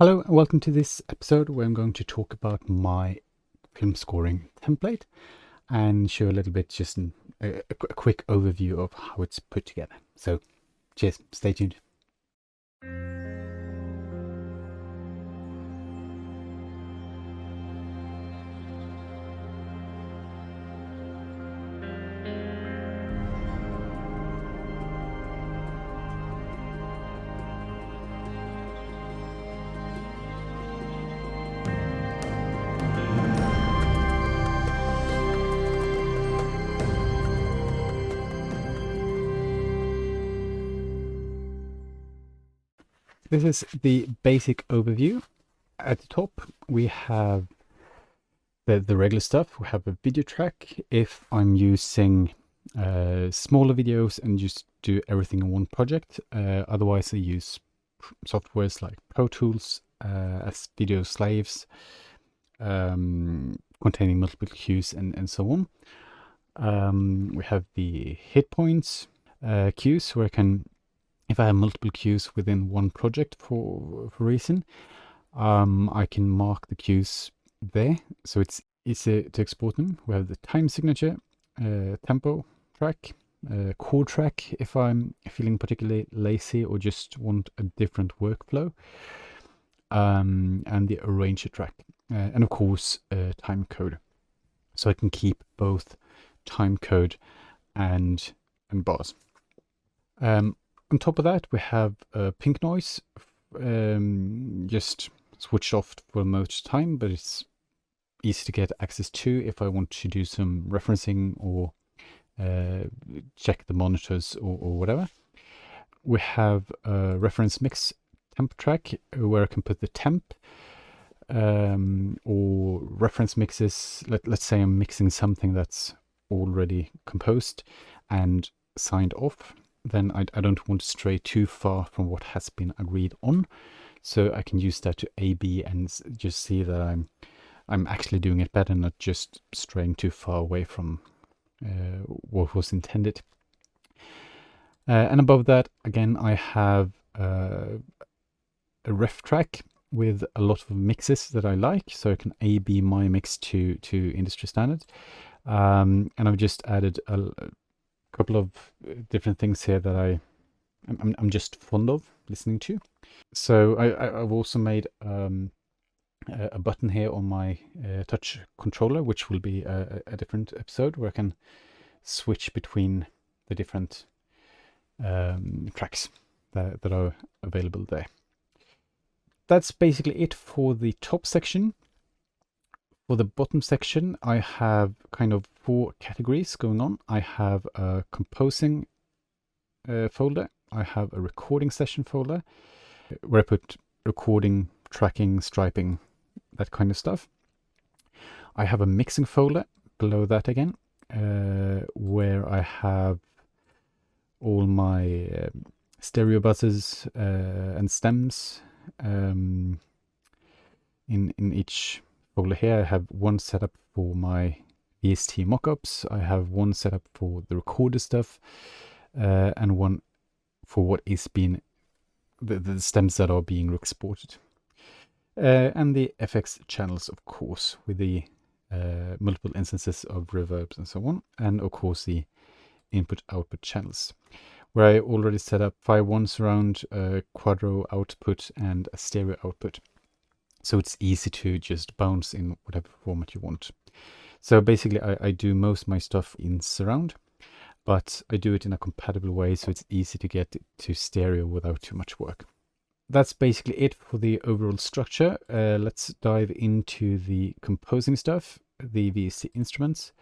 Hello and welcome to this episode where I'm going to talk about my film scoring template and show a little bit just a quick overview of how it's put together. So cheers, stay tuned. This is the basic overview. At the top we have the regular stuff. We have a video track if I'm using smaller videos and just do everything in one project. Otherwise I use softwares like Pro Tools as video slaves, containing multiple cues and so on. We have the hit points cues where I can, if I have multiple cues within one project for reason, I can mark the cues there, so it's easy to export them. We have the time signature, tempo track, chord track if I'm feeling particularly lazy or just want a different workflow, and the arranger track, and of course time code, so I can keep both time code and bars. On top of that we have pink noise, just switched off for most time, but it's easy to get access to if I want to do some referencing or check the monitors or whatever. We have a reference mix temp track where I can put the temp or reference mixes. Let's say I'm mixing something that's already composed and signed off, then I don't want to stray too far from what has been agreed on, so I can use that to A/B and just see that I'm actually doing it better, not just straying too far away from what was intended. And above that, again, I have a ref track with a lot of mixes that I like, so I can A/B my mix to industry standard. And I've just added a couple of different things here that I'm just fond of listening to. So I've also made a button here on my touch controller, which will be a different episode where I can switch between the different tracks that are available there. That's basically it for the top section. For the bottom section, I have kind of 4 categories going on. I have a composing folder. I have a recording session folder where I put recording, tracking, striping, that kind of stuff. I have a mixing folder below that again, where I have all my stereo buzzers and stems. In each folder here, I have one setup for my VST mockups. I have one setup for the recorder stuff, and one for what is being the stems that are being exported, and the FX channels, of course, with the multiple instances of reverbs and so on, and of course the input-output channels, where I already set up 5.1 surround, quadro output, and a stereo output. So it's easy to just bounce in whatever format you want. So basically I do most of my stuff in surround, but I do it in a compatible way, so it's easy to get to stereo without too much work. That's basically it for the overall structure. Let's dive into the composing stuff, the VST instruments,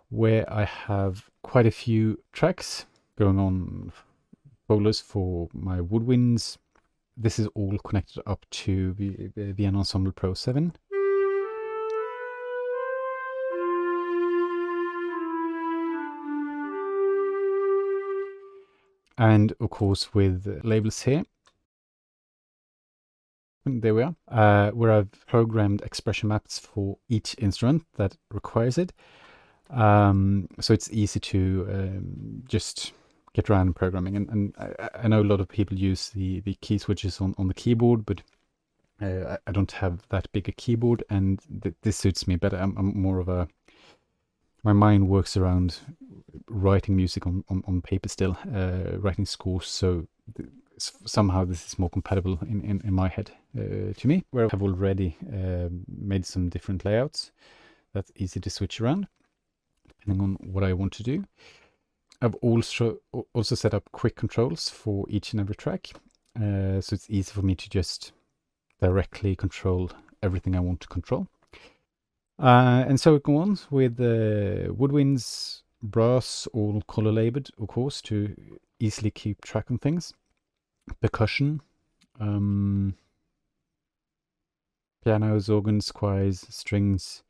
where I have quite a few tracks going on, folders for my woodwinds. This is all connected up to the Ensemble Pro 7. And of course with labels here. There we are, where I've programmed expression maps for each instrument that requires it. So it's easy to just get around programming. And I know a lot of people use the key switches on the keyboard, but I don't have that big a keyboard, and this suits me better. I'm more of a, my mind works around writing music on paper still, writing scores, so somehow this is more compatible in my head to me, where I have already made some different layouts that's easy to switch around depending on what I want to do. I've also set up quick controls for each and every track, so it's easy for me to just directly control everything I want to control. And so it goes on with woodwinds, brass, all color labeled, of course, to easily keep track on things. Percussion, pianos, organs, choirs, strings,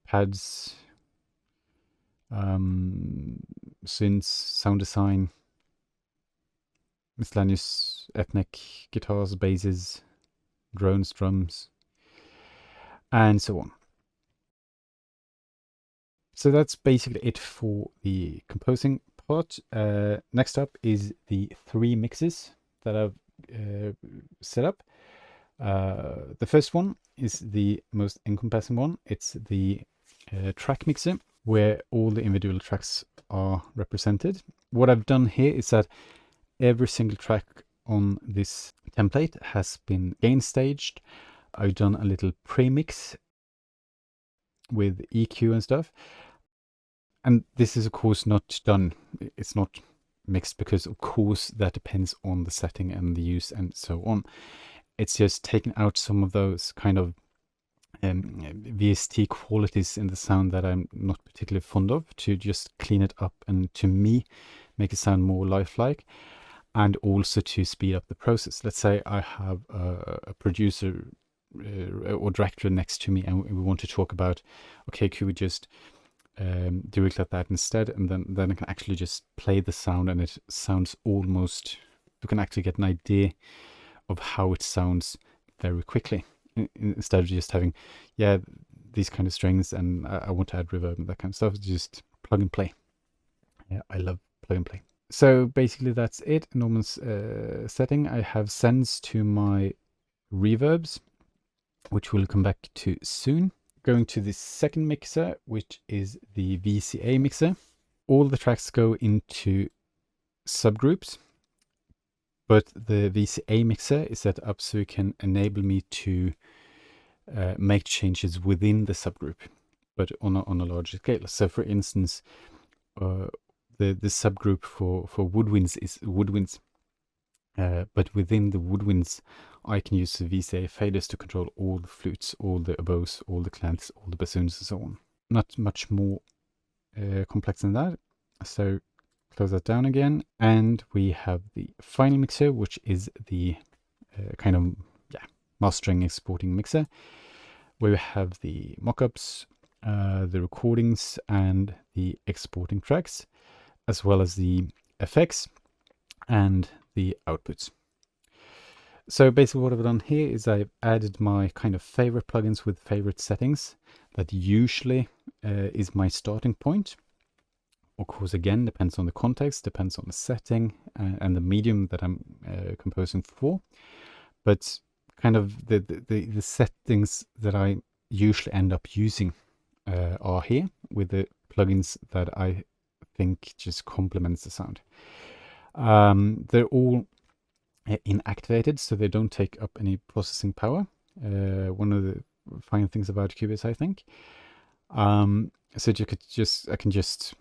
pads, synths, sound design, miscellaneous ethnic guitars, basses, drones, drums, and so on. So that's basically it for the composing part. Next up is the 3 mixes that I've set up. The first one is the most encompassing one. It's the track mixer, where all the individual tracks are represented. What I've done here is that every single track on this template has been gain staged. I've done a little pre-mix with EQ and stuff. And this is of course not done. It's not mixed because of course that depends on the setting and the use and so on. It's just taking out some of those kind of VST qualities in the sound that I'm not particularly fond of, to just clean it up and to me make it sound more lifelike, and also to speed up the process. Let's say I have a producer or director next to me and we want to talk about, okay, could we just do it like that instead, and then I can actually just play the sound and it sounds almost, you can actually get an idea of how it sounds very quickly, instead of just having, yeah, these kind of strings and I want to add reverb and that kind of stuff. Just plug and play. Yeah, I love plug and play. So basically that's it. Normal setting. I have sends to my reverbs, which we'll come back to soon. Going to the second mixer, which is the VCA mixer. All the tracks go into subgroups, but the VCA mixer is set up so it can enable me to make changes within the subgroup, but on a larger scale. So for instance, the subgroup for woodwinds is woodwinds, but within the woodwinds I can use the VCA faders to control all the flutes, all the oboes, all the clans, all the bassoons and so on. Not much more complex than that. So close that down again, and we have the final mixer, which is the kind of mastering exporting mixer, where we have the mockups, the recordings, and the exporting tracks, as well as the effects and the outputs. So basically what I've done here is I've added my kind of favorite plugins with favorite settings. That usually is my starting point. Of course, again, depends on the context, depends on the setting and the medium that I'm composing for. But kind of the settings that I usually end up using are here, with the plugins that I think just complements the sound. They're all inactivated, so they don't take up any processing power. One of the fine things about Cubase, I think. So I can just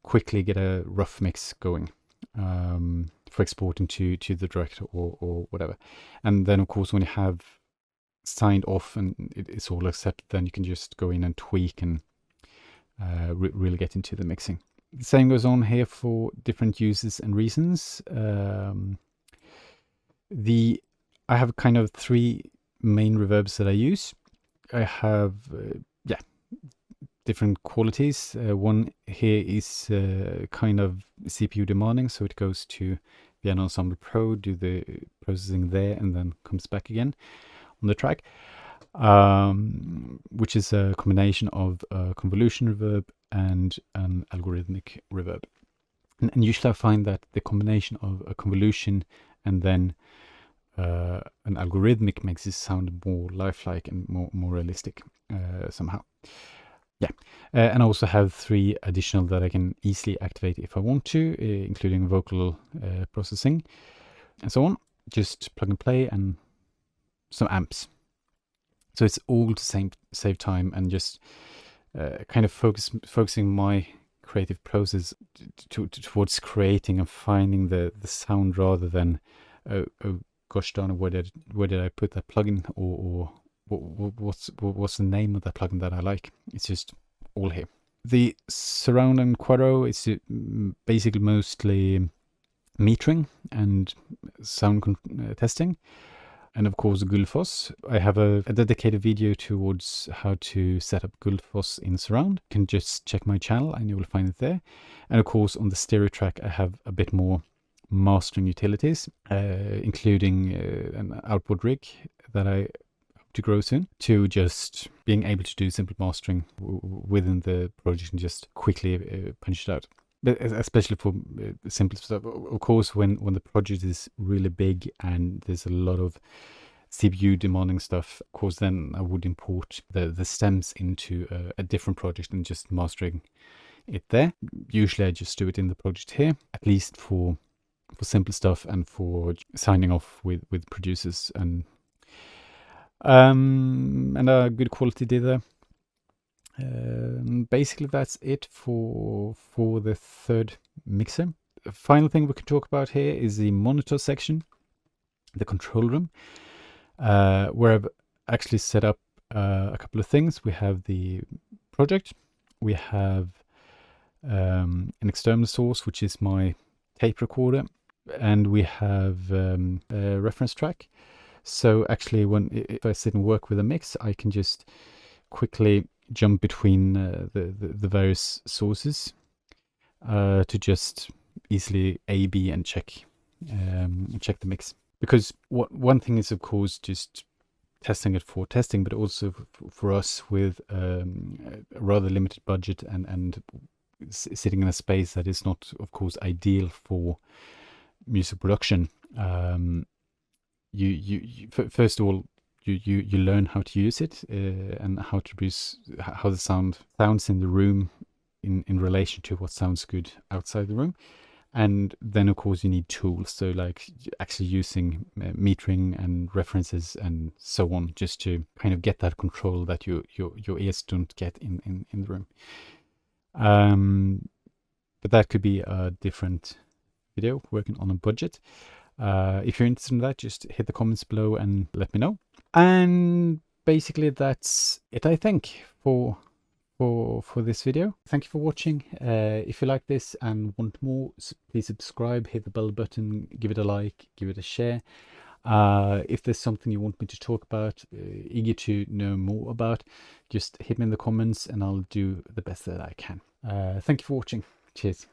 quickly get a rough mix going for exporting to the director or whatever. And then of course when you have signed off and it's all accepted, then you can just go in and tweak and really get into the mixing. The same goes on here for different uses and reasons. I have kind of 3 main reverbs that I use. I have different qualities. One here is kind of CPU demanding, so it goes to Piano Ensemble Pro, do the processing there, and then comes back again on the track, which is a combination of a convolution reverb and an algorithmic reverb. And usually I find that the combination of a convolution and then an algorithmic makes it sound more lifelike and more realistic somehow. Yeah, and I also have 3 additional that I can easily activate if I want to, including vocal processing and so on. Just plug and play and some amps. So it's all to save time and just kind of focusing my creative process towards creating and finding the sound rather than oh gosh darn it, where did I put that plugin, or what's the name of that plugin that I like. It's just all here. The surround and quadro is basically mostly metering and sound testing. And of course Gullfoss. I have a dedicated video towards how to set up Gullfoss in surround. You can just check my channel and you will find it there. And of course on the stereo track I have a bit more mastering utilities, including an outboard rig that I hope to grow soon, to just being able to do simple mastering within the project and just quickly punch it out. But especially for simple stuff. Of course, when the project is really big and there's a lot of CPU demanding stuff, of course, then I would import the stems into a different project and just mastering it there. Usually I just do it in the project here, at least for simple stuff and for signing off with producers and a good quality dither. Basically that's it for the third mixer. The final thing we can talk about here is the monitor section, the control room, where I've actually set up a couple of things. We have the project, we have an external source, which is my tape recorder, and we have a reference track. So actually if I sit and work with a mix, I can just quickly jump between the various sources to just easily A/B and check the mix. Because one thing is of course just testing it for testing, but also for us with a rather limited budget and sitting in a space that is not of course ideal for music production. You first of all you learn how to use it and how to produce, how the sounds in the room in relation to what sounds good outside the room. And then of course you need tools, so like actually using metering and references and so on, just to kind of get that control that your ears don't get in the room. But that could be a different video, working on a budget. If you're interested in that, just hit the comments below and let me know. And basically that's it, I think, for this video. Thank you for watching. If you like this and want more, please subscribe, hit the bell button, give it a like, give it a share. If there's something you want me to talk about, eager to know more about, just hit me in the comments and I'll do the best that I can. Thank you for watching. Cheers.